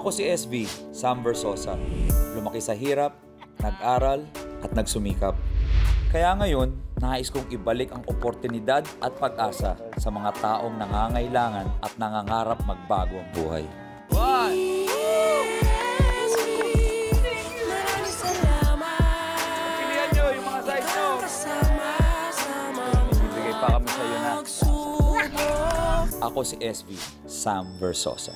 Ako si SV, Sam Versosa. Lumaki sa hirap, nag-aral, at nagsumikap. Kaya ngayon, nais kong ibalik ang oportunidad at pag-asa sa mga taong nangangailangan at nangangarap magbago ang buhay. Pilihan nyo yung mga size nyo. Bibigay pa kami sa'yo na. Ako si SV, Sam Versosa.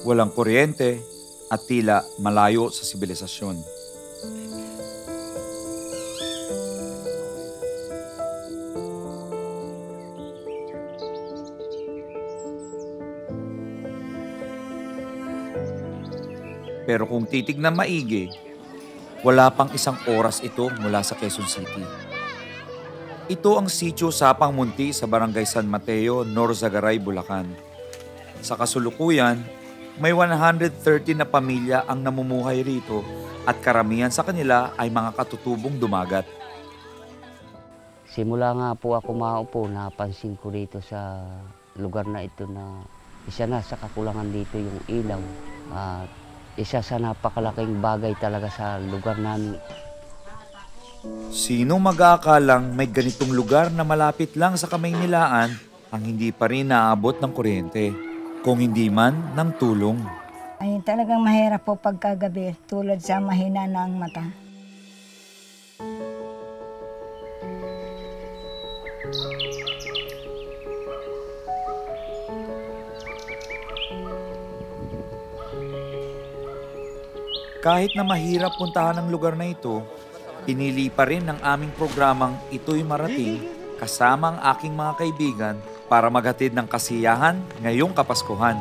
Walang kuryente at tila malayo sa sibilisasyon. Pero kung titignan maigi, wala pang isang oras ito mula sa Quezon City. Ito ang Sitio Sapang Munti sa Barangay San Mateo, Norzagaray, Bulacan. Sa kasulukuyan, may 130 na pamilya ang namumuhay rito at karamihan sa kanila ay mga katutubong dumagat. Simula nga po ako maupo, napansin ko rito sa lugar na ito na isa na sa kakulangan dito yung ilaw. At isa sa napakalaking bagay talaga sa lugar namin. Sino mag-aakalang may ganitong lugar na malapit lang sa Kamaynilaan ang hindi pa rin naabot ng kuryente, kung hindi man ng tulong. Ay talagang mahirap po pagkagabi tulad sa mahina ng mata. Kahit na mahirap puntahan ang lugar na ito, pinili pa rin ng aming programang Ito'y Marating kasama ang aking mga kaibigan para maghatid ng kasiyahan ngayong Kapaskuhan.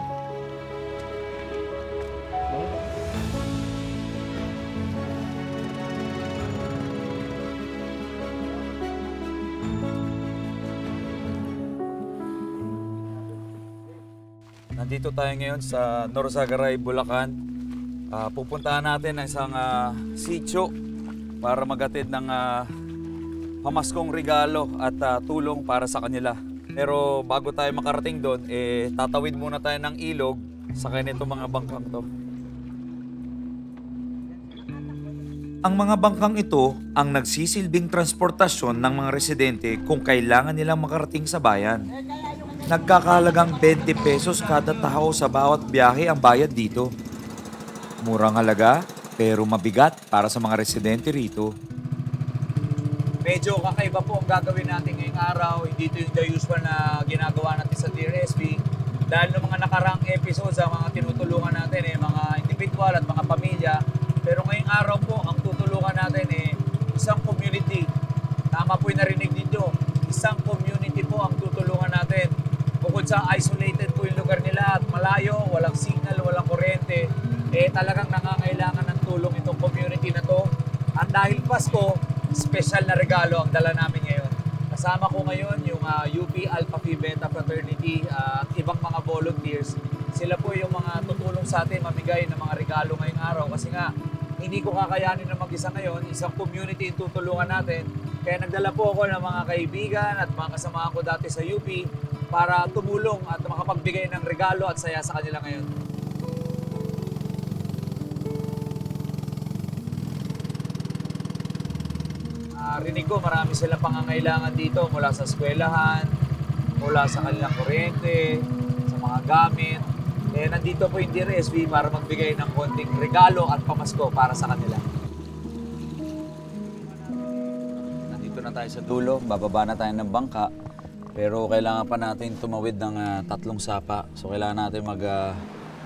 Nandito tayo ngayon sa Norzagaray, Bulacan. Pupuntahan natin ang isang sitio para maghatid ng pamaskong regalo at tulong para sa kanila. Pero bago tayo makarating doon, tatawid muna tayo ng ilog sa kanitong mga bangkang to. Ang mga bangkang ito ang nagsisilbing transportasyon ng mga residente kung kailangan nilang makarating sa bayan. Nagkakahalagang 20 pesos kada tao sa bawat biyahe ang bayad dito. Murang halaga pero mabigat para sa mga residente rito. Medyo kakaiba po ang gagawin natin ngayong araw. Hindi ito yung the usual na ginagawa natin sa DRSP. Dahil ng mga nakarang episodes, ang mga tinutulungan natin mga individual at mga pamilya. Pero ngayong araw po, ang tutulungan natin isang community. Tama po yung narinig ninyo. Isang community po ang tutulungan natin. Bukod sa isolated po yung lugar nila at malayo, walang signal, walang kuryente, talagang nangangailangan ng tulong itong community na to. At dahil Pasko, special na regalo ang dala namin ngayon. Kasama ko ngayon yung UP Alpha Phi Beta Fraternity at ibang mga volunteers. Sila po yung mga tutulong sa atin mamigay ng mga regalo ngayong araw. Kasi nga, hindi ko kakayanin na mag-isa ngayon. Isang community yung tutulungan natin. Kaya nagdala po ako ng mga kaibigan at mga kasama ko dati sa UP para tumulong at makapagbigay ng regalo at saya sa kanila ngayon. Rinig ko, marami silang pangangailangan dito mula sa eskwelahan, mula sa kanilang kuryente, sa mga gamit. Nandito po yung DRSP para magbigay ng konting regalo at pamasko para sa kanila. Nandito na tayo sa dulo, bababa na tayo ng bangka. Pero kailangan pa natin tumawid ng 3 sapa. So kailangan natin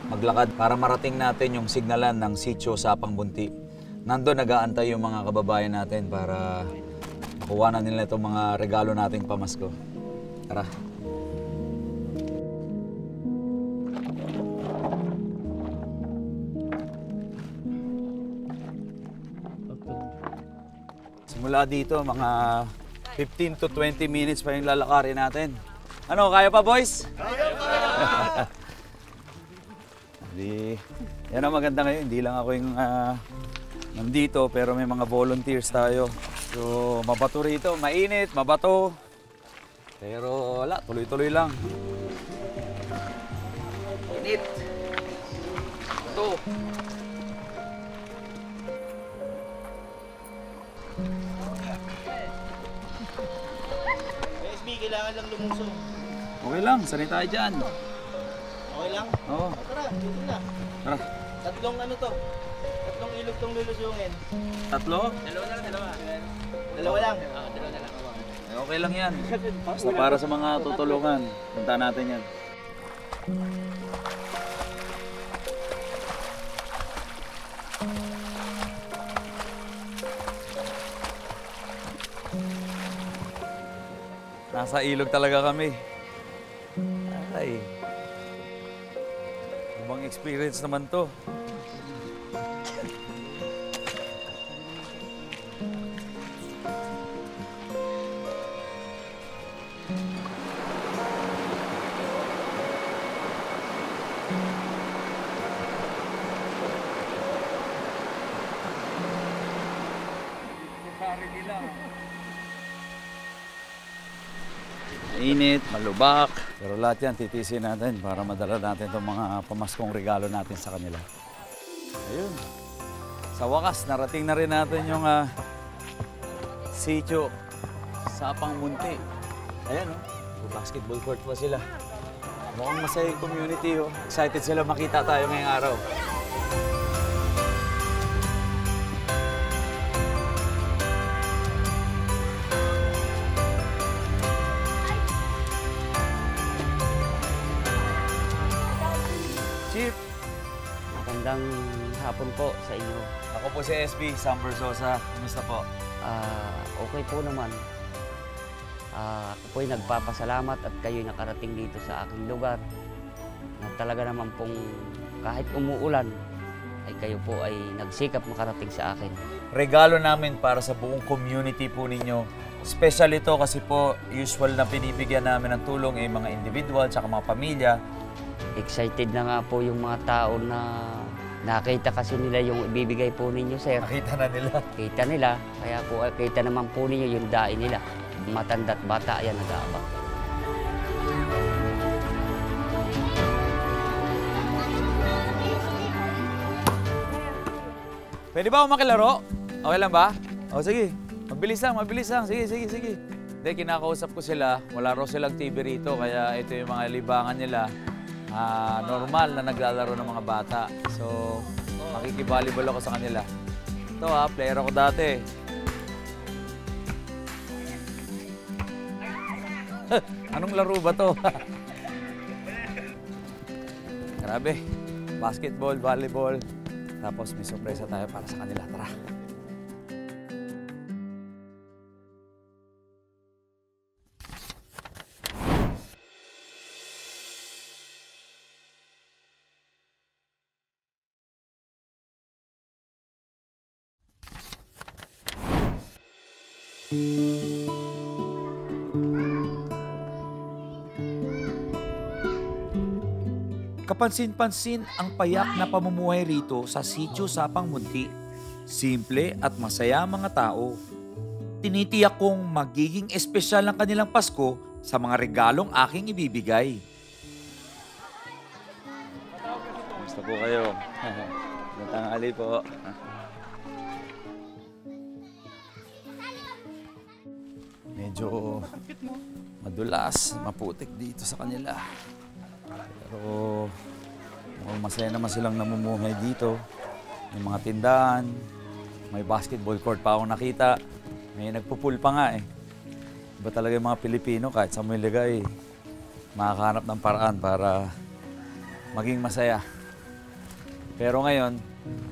maglakad para marating natin yung signalan ng Sitio Sapang Munti. Nandun nag-aantay yung mga kababayan natin para makuha na nila itong mga regalo nating pamasko. Tara. Simula dito, mga 15 to 20 minutes pa yung lalakarin natin. Ano, kaya pa boys? Kaya pa! Yan ang maganda ngayon, hindi lang ako yung nandito pero may mga volunteers tayo. So, mabato rito. Mainit, mabato. Pero wala, tuloy-tuloy lang. Init. Ito. SB, kailangan lang lumusong. Okay lang, sanay tayo dyan. Okay lang? Oo. Tara, dito na. Tara. Tatlong ano to? Tatlong ilog tong lulusungin. Tatlo? Dalawa lang, dalawa. Dalawa lang? Oo, dalawa na lang. Okay lang yan. Basta para sa mga tutulungan. Punta natin yan. Nasa ilog talaga kami. Ay. Ibang experience naman to. Init, malubak. Pero lahat yan, titisin natin para madala natin itong mga pamaskong regalo natin sa kanila. Ayun. Sa wakas, narating na rin natin yung sitio Sapang Munti. Ayan, oh. Basketball court pa sila. Mukhang masaya yung community, oh. Excited sila makita tayo ngayong araw. Chief, Magandang hapon po sa inyo. ako po si SB, Sam Versosa. Kumusta po? Okay po naman. Ako po'y nagpapasalamat at kayo'y nakarating dito sa aking lugar. Na talaga naman pong kahit umuulan, ay kayo po ay nagsikap makarating sa akin. Regalo namin para sa buong community po ninyo. Special ito kasi po usual na pinibigyan namin ng tulong ay mga individual at mga pamilya. Excited na nga po yung mga tao na nakita kasi nila yung ibibigay po ninyo, sir. Nakita na nila. Kita nila, kaya po kita naman po ninyo yung dain nila. Matanda't bata yan nag-aabang. Pwede ba ako makilaro? Okay lang ba? O sige, mabilis lang, mabilis lang. Sige, sige, sige. Hindi, kinakausap ko sila. Wala raw silang TV rito, kaya ito yung mga libangan nila. Normal na naglalaro ng mga bata. So, makikibalibol ako sa kanila. Ito player ako dati. Anong laro ba to? Grabe. Basketball, volleyball. Tapos may sorpresa tayo para sa kanila. Tara. Kapansin-pansin ang payak na pamumuhay rito sa Sitio Sapang Munti. Simple at masaya ang mga tao. Tinitiyak kong magiging espesyal ang kanilang Pasko sa mga regalong aking ibibigay. Gusto po kayo. Magandang tanghali po. Medyo madulas, maputik dito sa kanila. Pero mukhang masaya naman silang namumuhay dito. May mga tindahan, may basketball court pa akong nakita. May nagpupul pa nga eh. Iba talaga yung mga Pilipino kahit sa may ligay, makakahanap ng paraan para maging masaya. Pero ngayon,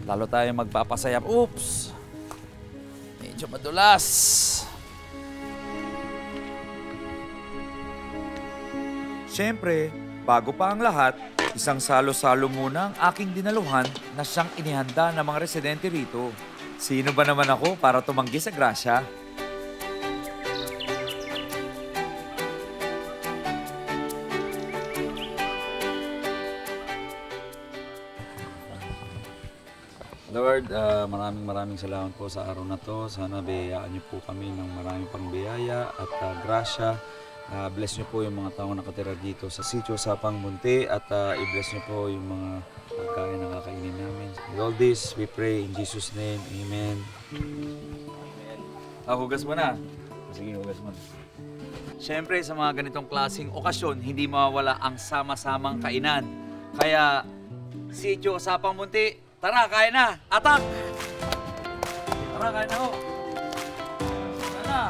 lalo tayo magpapasaya. Oops! Medyo madulas. Siyempre, bago pa ang lahat, isang salo-salo muna ang aking dinaluhan na siyang inihanda ng mga residente rito. Sino ba naman ako para tumanggi sa grasya? Lord, maraming salamat po sa araw na to. Sana biyayaan niyo po kami ng maraming pang biyaya at grasya. Bless niyo po yung mga taong nakatira dito sa Sitio Sapang Munti at i-bless niyo po yung mga pagkain na kakainin namin. With all this, we pray in Jesus' name. Amen. Hugas mo na. Sige, hugas mo na. Siyempre, sa mga ganitong klaseng okasyon, hindi mawawala ang sama-samang kainan. Kaya, Sitio Sapang Munti, tara, kain na! Atak! Tara, kain na ho! Tara!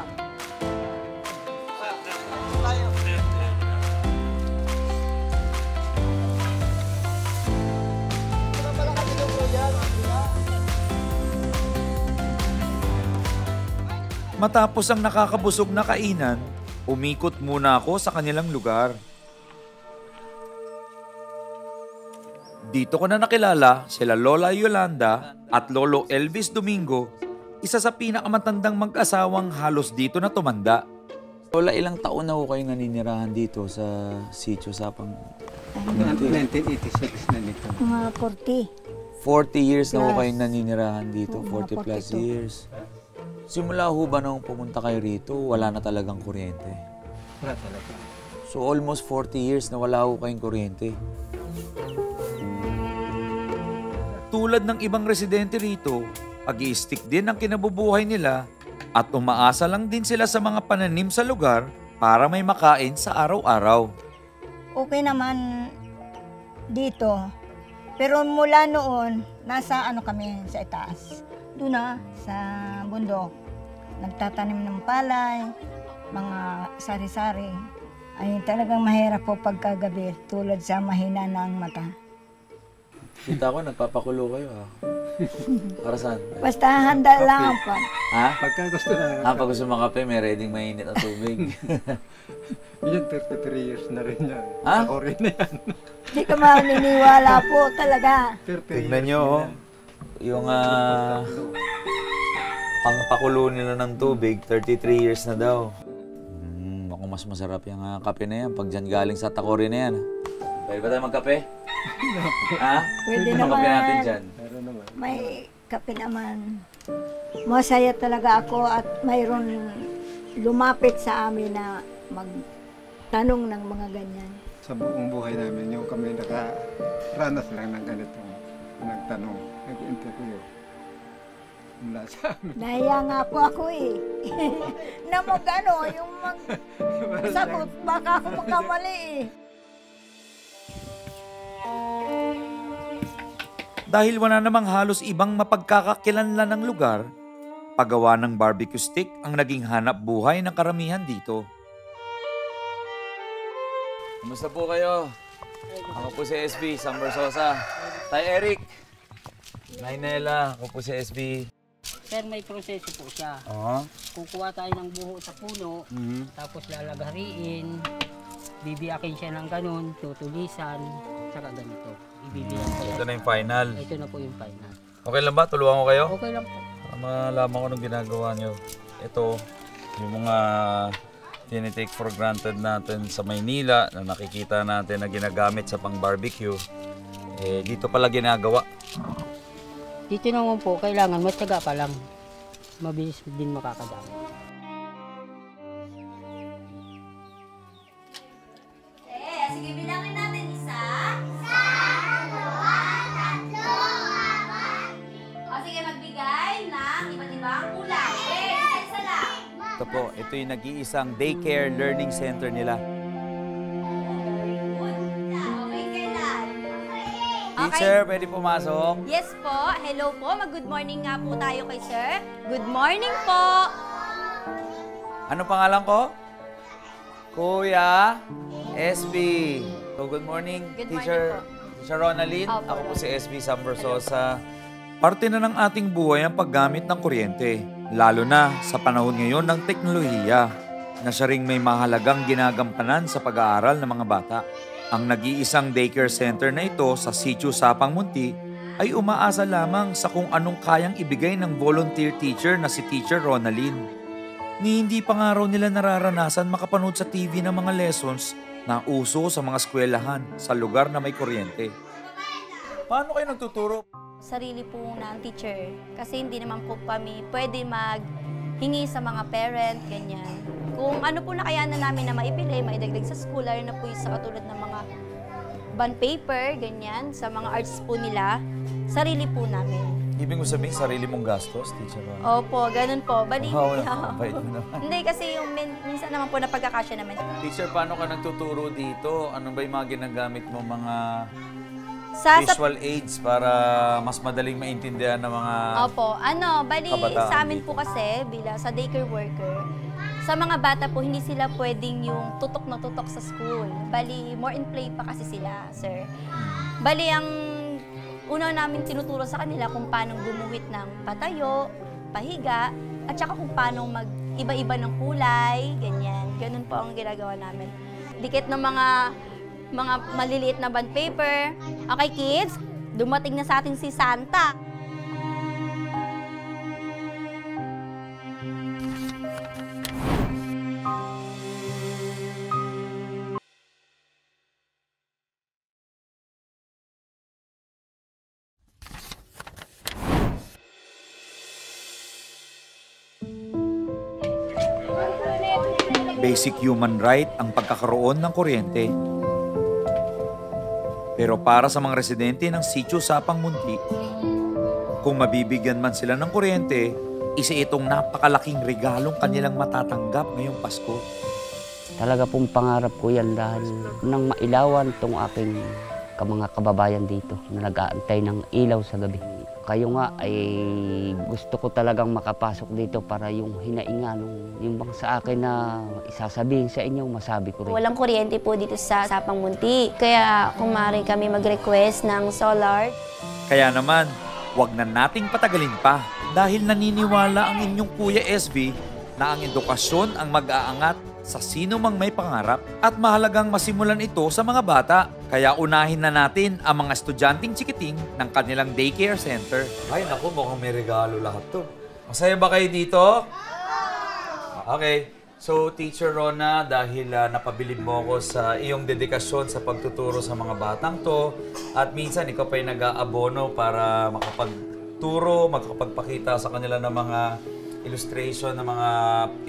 Matapos ang nakakabusog na kainan, umikot muna ako sa kanilang lugar. Dito ko na nakilala sila Lola Yolanda at Lolo Elvis Domingo, isa sa pinakamatandang mag-asawang halos dito na tumanda. Lola, ilang taon na ho kayo naninirahan dito sa Sitio Sapang? 1986 na nito. Mga 40 years na ho Plus. kayo naninirahan dito, Oo, 40 plus 42. years. Simula ho ba nung pumunta kayo rito, wala na talagang kuryente? Wala talaga. So almost 40 years na wala ho kayong kuryente. Tulad ng ibang residente rito, pag-i-stick din ang kinabubuhay nila at umaasa lang din sila sa mga pananim sa lugar para may makain sa araw-araw. Okay naman dito. Pero mula noon, nasa kami sa itaas. Doon na, sa bundok. Nagtatanim ng palay, mga sari-sari. Ay talagang mahirap po pagkagabi, tulad sa mahina ng mata. Kita ko, nagpapakulo kayo ha. Para saan? Basta handa lang po. Ha? Pagka gusto na, Pag gusto makape, may ready mainit na tubig. yun 33 years na rin yan. Ha? Ako rin na yan. Hindi ka maniniwala po talaga. 30 Tignan years nyo, na oh. yan. Yung pangpakulo nila ng tubig, 33 years na daw. Ako mas masarap yung kape na yan pag dyan galing sa Takori na yan. Pwede ba tayo magkape? Ha? Pwede Ano kape natin naman. dyan? Meron naman. May kape naman. Masaya talaga ako at mayroon lumapit sa amin na magtanong ng mga ganyan. Sa buong buhay namin, yung kami nakaranas lang ng ganitong nagtanong, nag-interview. Mula sa amin. Nahiya nga po ako eh. Na yung sagot, baka ako magkamali eh. Dahil wala namang halos ibang mapagkakakilanlan ng lugar, paggawa ng barbecue stick ang naging hanap buhay ng karamihan dito. Kumusta po kayo? Ako po si SB, Sam Versosa. Tay Eric. Nay Nela, ako po si SB. Sir, may proseso po siya. Oo. Kukuha tayo ng buho sa puno, tapos lalagariin, bibiyakin siya ng ganun, tutulisan, saka ganito. Ibibiyak ko Ito yan. na yung final. Ito na po yung final. Okay lang ba? Tulungan ko kayo? Okay lang po. Para malaman ko nung ginagawa nyo. Ito, yung mga tinitake for granted natin sa Maynila na nakikita natin na ginagamit sa pang-barbecue. Dito pala ginagawa. Dito naman po, kailangan matyaga ka lang. Mabilis din makakadami. Sige, bilangin natin isa. O sige, magbigay ng iba't ibang kulay. Isa lang. Ito po, ito yung nag-iisang daycare learning center nila. Okay, kailan? Teacher, pwede pumasok? Yes po. Hello po. Mag-good morning nga po tayo kay sir. Good morning po. Ano pangalan ko? Kuya SB. So, good morning, Good Teacher, morning Teacher Ronaldine. Opo. Ako po si SB Sam Versosa. Parte na ng ating buhay ang paggamit ng kuryente, lalo na sa panahon ngayon ng teknolohiya, na siya ring may mahalagang ginagampanan sa pag-aaral ng mga bata. Ang nag-iisang daycare center na ito sa Sitio Sapang Munti ay umaasa lamang sa kung anong kayang ibigay ng volunteer teacher na si Teacher Ronaldine. Ni hindi pa nga raw nila nararanasan makapanood sa TV ng mga lessons na uso sa mga eskwelahan sa lugar na may kuryente. Paano kayo nagtuturo? sarili po ng teacher. Kasi hindi naman po kami pwede maghingi sa mga parent, ganyan. Kung ano po nakayanan namin na maibili, maidagdag sa school, lalo na po yung sa katulad ng mga bond paper, ganyan, sa mga arts po nila, sarili po namin. Ibig mo sabihin, sarili mong gastos, Teacher Rona? Opo, ganun po. Bali, Bait mo naman. hindi kasi yung minsan naman po napagkakasya naman. Teacher, paano ka nagtuturo dito? Ano ba yung mga ginagamit mo, mga Sa visual aids para mas madaling maintindihan ng mga... Opo, bali kabataan sa amin dito. po kasi, bilang sa daycare worker, sa mga bata po, hindi sila pwedeng yung tutok na tutok sa school. Bali, more in play pa kasi sila, sir. Bali, ang una namin tinuturo sa kanila kung paano gumuhit ng patayo, pahiga, at saka kung paano mag-iba-iba ng kulay, ganyan. Ganun po ang ginagawa namin. Dikit ng mga maliliit na bond paper. Okay, kids, dumating na sa atin si Santa. Basic human right ang pagkakaroon ng kuryente. Pero para sa mga residente ng Sitio Sapang Munti, kung mabibigyan man sila ng kuryente, isa itong napakalaking regalong kanilang matatanggap ngayong Pasko. Talaga pong pangarap ko yan dahil nang mailawan tong aking mga kababayan dito na nag-aantay ng ilaw sa gabi. Kayo nga ay gusto ko talagang makapasok dito para yung hinaingan, yung bang sa akin na isasabihin sa inyo, masabi ko rin. Walang kuryente po dito sa Sapang Munti. Kaya kung maaari kami mag-request ng solar. Kaya naman, wag na nating patagalin pa dahil naniniwala ang inyong Kuya SB na ang edukasyon ang mag-aangat sa sino mang may pangarap at mahalagang masimulan ito sa mga bata. Kaya unahin na natin ang mga estudyanteng chikiting ng kanilang daycare center. Ay naku, mukhang may regalo lahat to. Masaya ba kayo dito? Okay. So, Teacher Rona, dahil napabilib mo ako sa iyong dedikasyon sa pagtuturo sa mga batang to at minsan ikaw pa'y nag-aabono para makapagturo, makapagpakita sa kanila ng mga illustration na mga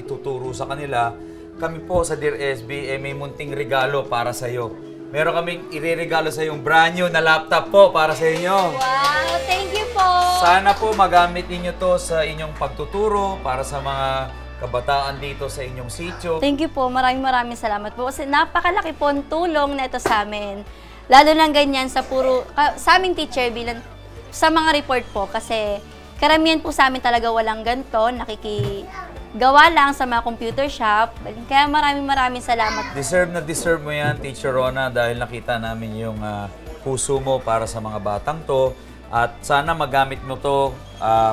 ituturo sa kanila, kami po sa Dear SB may munting regalo para sa iyo. Meron kaming ireregalo sa yung brand new na laptop po para sa inyo. Wow, thank you po! Sana po magamit ninyo to sa inyong pagtuturo para sa mga kabataan dito sa inyong sitio. Thank you po, maraming salamat po. Kasi napakalaki po ang tulong na ito sa amin. Lalo lang ganyan sa sa aming teacher bilang sa mga report po. Kasi karamihan po sa amin talaga walang ganito, gawa lang sa mga computer shop. Kaya maraming salamat. Deserve mo yan, Teacher Rona, dahil nakita namin yung puso mo para sa mga batang to. At sana magamit mo to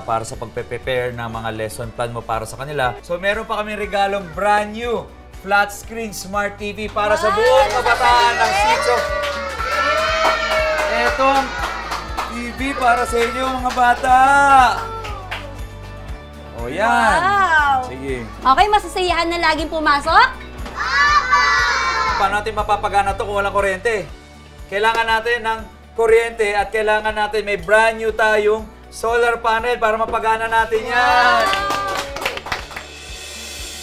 para sa pagpe-prepare ng mga lesson plan mo para sa kanila. So meron pa kaming regalong brand new flat screen smart TV para sa buong kabataan ng sitio. Ito ang TV para sa inyo mga bata. O yan. Wow! Sige. Okay, masasiyahan na laging pumasok? Paano natin mapapagana to kung walang kuryente? Kailangan natin ng kuryente at kailangan natin may brand new tayong solar panel para mapagana natin yan.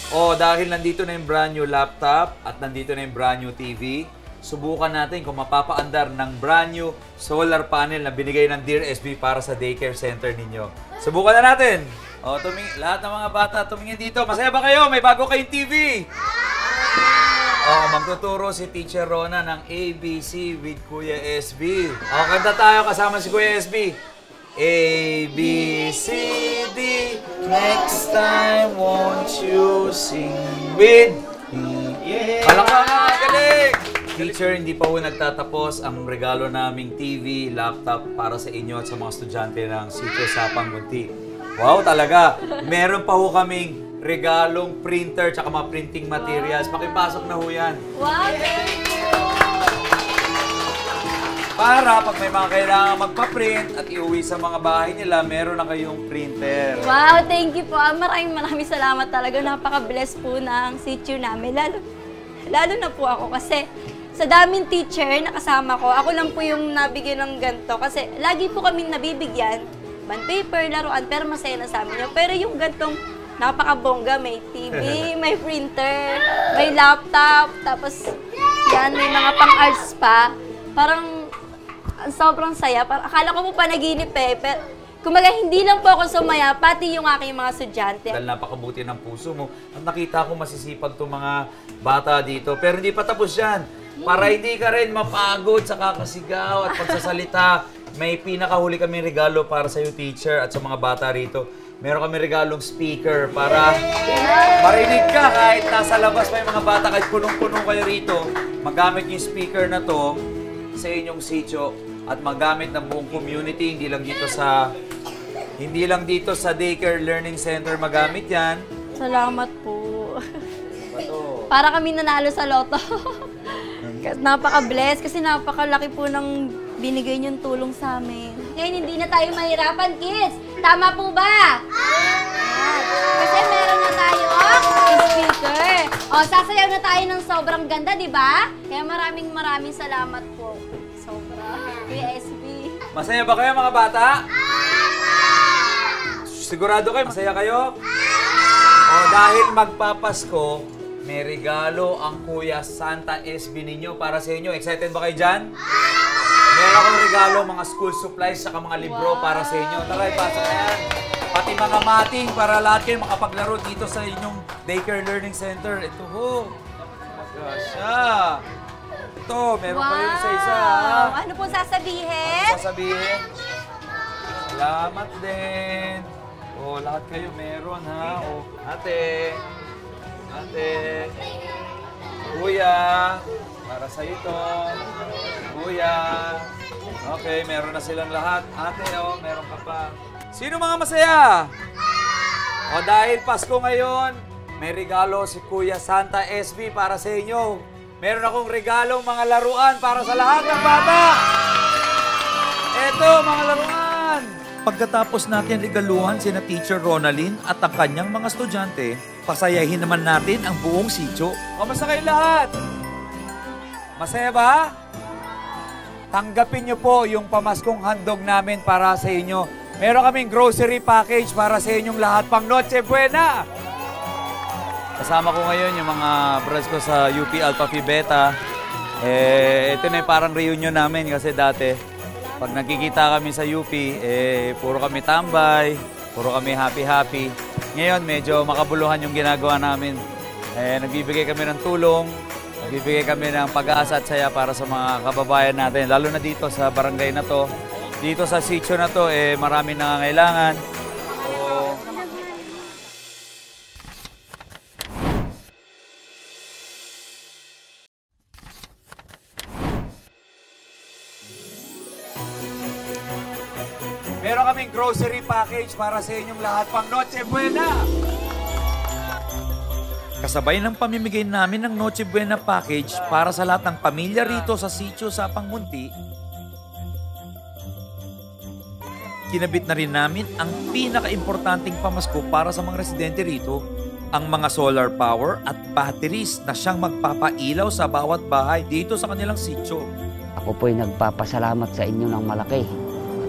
O dahil nandito na yung brand new laptop at nandito na yung brand new TV, subukan natin kung mapapaandar ng brand new solar panel na binigay ng Dear SB para sa daycare center ninyo. Subukan na natin. O, lahat ng mga bata, tumingin dito. Masaya ba kayo? May bago kayong TV! O, magtuturo si Teacher Rona ng ABC with Kuya SB. O, kanta tayo kasama si Kuya SB. A, B, C, D, next time won't you sing with me? Yeah! Palakpakan! Galing! Teacher, hindi pa po nagtatapos ang regalo naming TV, laptop para sa inyo at sa mga estudyante ng Sitio Sapang Munti. Wow, talaga. Meron pa ho kaming regalong printer tsaka mga printing materials. Pakipasok na ho yan. Wow, thank you! Para pag may mga kailangan magpa-print at iuwi sa mga bahay nila, meron na kayong printer. Wow, thank you po. Maraming salamat talaga. Napaka-bless po ng sitio namin. Lalo na po ako kasi sa daming teacher na kasama ko, ako lang po yung nabigyan ng ganito. Kasi lagi po kami nabibigyan, bond paper, laruan, pero masaya na sa amin yun. Pero yung gantong napakabongga, may TV, may printer, may laptop, tapos yan, may mga pang-arts pa. Parang sobrang saya. Parang, akala ko po panaginip eh. Pero, kumaga, hindi lang po ako sumaya, pati yung aking mga estudyante. Dahil napakabuti ng puso mo. At nakita ko masisipag itong mga bata dito. Pero hindi pa tapos yan. Para hindi ka rin mapagod sa kakasigaw at pagsasalita, may pinakahuli kaming regalo para sa iyo, teacher, at sa mga bata rito. Meron kami regalong speaker para marinig ka kahit nasa labas pa yung mga bata, kahit punong-puno kayo rito. Magamit yung speaker na to sa inyong sitio at magamit ng buong community, hindi lang dito sa Daycare Learning Center magamit yan. Salamat po. Para kami nanalo sa loto. Napaka-bless kasi napakalaki po ng binigay niyong tulong sa amin. Ngayon hindi na tayo mahirapan, kids. Tama po ba? Kasi meron na tayo speaker. O, sasayaw na tayo ng sobrang ganda, di ba? Kaya maraming salamat po. Sobra. Kuya SB. Masaya ba kayo mga bata? Sigurado kayo, masaya kayo? O dahil magpapasko, may regalo ang Kuya Santa SB ninyo para sa inyo. Excited ba kayo dyan? Meron akong regalo, mga school supplies, saka mga libro para sa inyo. Tara, ipasok na yan. Pati mga mating para lahat kayo makapaglaro dito sa inyong Daycare Learning Center. Ito ho. Magkasya. Ito, meron pa yun isa-isa. Ano po sasabihin? Ano sasabihin? Salamat din. O, lahat kayo meron, ha? O, ate. Kuya. Para sa ito. Kuya. Okay, meron na silang lahat. Ate, o, meron ka pa. Sino mga masaya? O, dahil Pasko ngayon, may regalo si Kuya Santa SB para sa inyo. Meron akong regalong mga laruan para sa lahat ng bata. Eto, mga laruan. Pagkatapos natin regaluhan sina Teacher Ronalyn at ang kanyang mga estudyante, pasayahin naman natin ang buong sitio. Kamusta kayo lahat? Masaya ba? Tanggapin niyo po yung pamaskong handog namin para sa inyo. Meron kaming grocery package para sa inyong lahat pang Noche Buena. Kasama ko ngayon yung mga brothers ko sa UP Alpha Phi Beta. Ito na yung parang reunion namin kasi dati, pag nagkikita kami sa UP, puro kami tambay, puro kami happy-happy. Ngayon, medyo makabuluhan yung ginagawa namin. Nagbibigay kami ng tulong, nagbibigay kami ng pag-asa at saya para sa mga kababayan natin. Lalo na dito sa barangay na to. Dito sa sitio na to, marami nangangailangan. Meron kaming grocery package para sa inyong lahat pang Noche Buena. Kasabay ng pamimigay namin ng Noche Buena package para sa lahat ng pamilya rito sa sitio Sapang Munti, kinabit na rin namin ang pinaka-importanting pamasko para sa mga residente rito, ang mga solar power at batteries na siyang magpapailaw sa bawat bahay dito sa kanilang sitio. Ako po'y nagpapasalamat sa inyo ng malaki.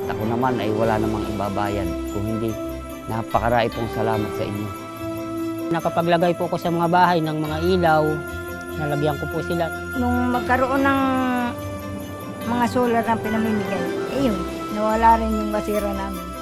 At ako naman ay wala namang ibabayan. Kung hindi, napakarami pong salamat sa inyo. Nakapaglagay po ko sa mga bahay ng mga ilaw. Nalagyan ko po sila. Nung magkaroon ng mga solar na pinamimigay, yun, nawala rin yung basira namin.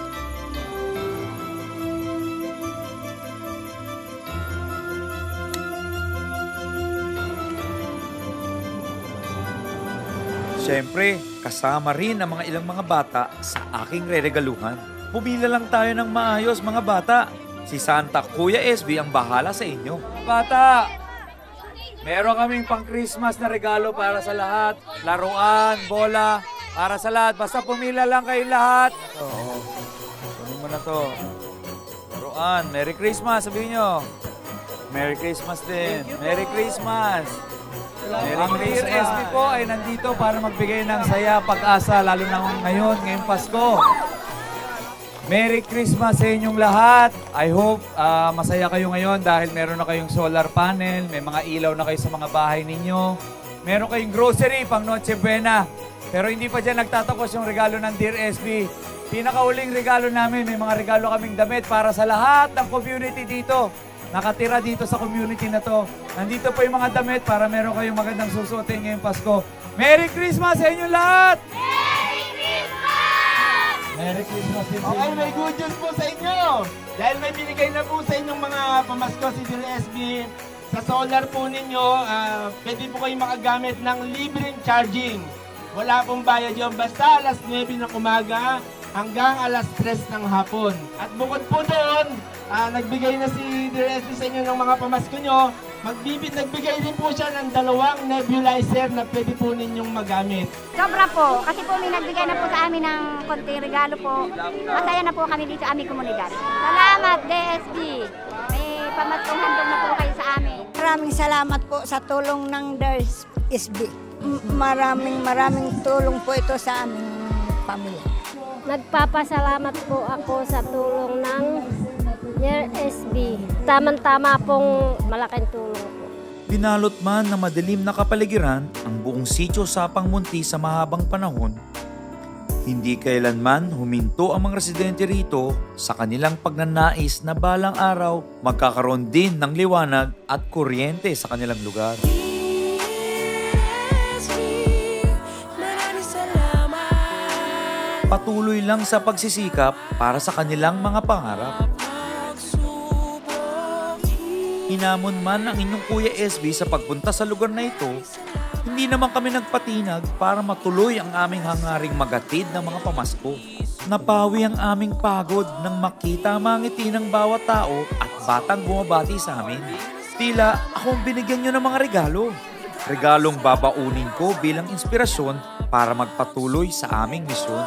Siyempre, kasama rin ang mga ilang mga bata sa aking reregaluhan. Pumila lang tayo ng maayos mga bata. Si Santa Kuya SB ang bahala sa inyo. Bata, meron kaming pang-Christmas na regalo para sa lahat. Laruan, bola, para sa lahat. Basta pumila lang kayo lahat. Oo. Kunin mo na to. Laruan, Merry Christmas, sabihin nyo. Merry Christmas din. Merry Christmas. Ang Dear SB po ay nandito para magbigay ng saya, pag-asa, lalo na ngayong Pasko. Merry Christmas sa inyong lahat. I hope masaya kayo ngayon dahil meron na kayong solar panel, may mga ilaw na kayo sa mga bahay ninyo. Meron kayong grocery pang Noche Buena. Pero hindi pa dyan nagtatapos yung regalo ng Dear SB. Pinakauling regalo namin, may mga regalo kaming damit para sa lahat ng community dito. Nakatira dito sa community na to. Nandito po yung mga damit para meron kayong magandang susuotin ngayong Pasko. Merry Christmas sa inyong lahat! Merry Christmas! Merry Christmas din sa Okay, inyo. may good news po sa inyo. Dahil may binigay na po sa inyong mga pamasko si Dear SB. Sa solar po ninyo, pwede po kayong makagamit ng libreng charging. Wala pong bayad yun. Basta alas 9 ng umaga hanggang alas 3 ng hapon. At bukod po doon, nagbigay na si Dear SB sa inyo ng mga pamasko nyo. Nagbigay din po siya ng 2 nebulizer na pwede po ninyong magamit. Sobra po, kasi po may nagbigay na po sa amin ng konting regalo po. Masaya na po kami dito sa aming komunidad. Salamat, DSB! May pamaskong handog na po kayo sa amin. Maraming salamat po sa tulong ng DSB. Maraming tulong po ito sa aming pamilya. Nagpapasalamat po ako sa tulong ng Dear SB. Tama-tama pong malaking tulong po. Binalot man na madilim na kapaligiran ang buong sitio Sapang Munti sa mahabang panahon, hindi kailanman huminto ang mga residente rito sa kanilang pagnanais na balang araw magkakaroon din ng liwanag at kuryente sa kanilang lugar. Patuloy lang sa pagsisikap para sa kanilang mga pangarap. Hinamon man ang inyong Kuya SB sa pagpunta sa lugar na ito, hindi naman kami nagpatinag para matuloy ang aming hangaring magatid ng mga pamasko. Napawi ang aming pagod nang makita ang mga ngiti ng bawat tao at batang bumabati sa amin. Tila akong binigyan nyo ng mga regalo. Regalong babaunin ko bilang inspirasyon para magpatuloy sa aming misyon.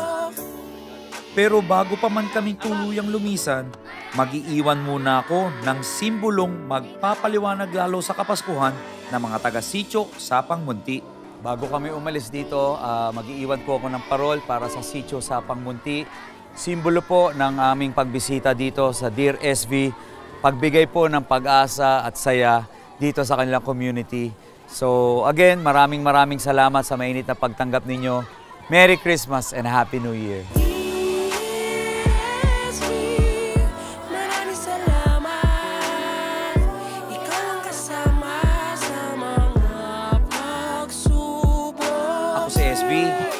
Pero bago pa man kaming tuluyang lumisan, mag-iiwan muna ako ng simbolong magpapaliwanag lalo sa Kapaskuhan ng mga taga-sitio Sapang Munti. Bago kami umalis dito, mag-iiwan po ako ng parol para sa sitio Sapang Munti. Simbolo po ng aming pagbisita dito sa Dear SB, pagbigay po ng pag-asa at saya dito sa kanilang community. So again, maraming salamat sa mainit na pagtanggap ninyo. Merry Christmas and Happy New Year!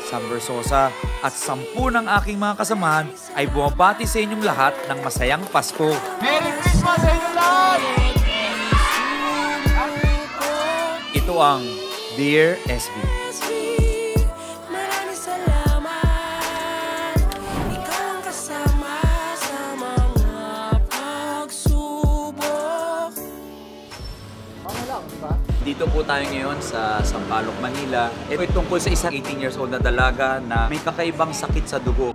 Sam Versosa at 10 ng aking mga kasamahan ay bumabati sa inyong lahat ng masayang Pasko. Merry Christmas sa inyong lahat! Ito ang Dear SB. Dito po tayo ngayon sa Sampaloc, Manila. Ito ay tungkol sa isang 18 years old na dalaga na may kakaibang sakit sa dugo.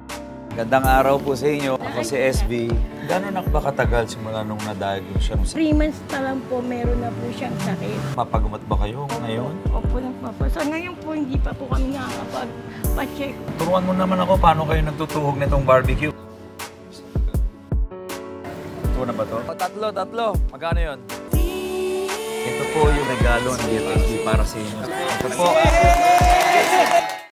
Gandang araw po sa inyo. Ako si SB. Gano'n na ba katagal simula nung na-diagnose siya? 3 months pa lang po, meron na po siyang sakit. Papagumat ba kayo ngayon? Opo, nagpapasa. Ngayon po, hindi pa po kami nakakapag-check. Turuan mo naman ako paano kayo nagtutuhog nitong barbecue. Ito na ba to? Tatlo. Magkano yun? Ito po yung regalo ng DSB para sa inyo. Ito po.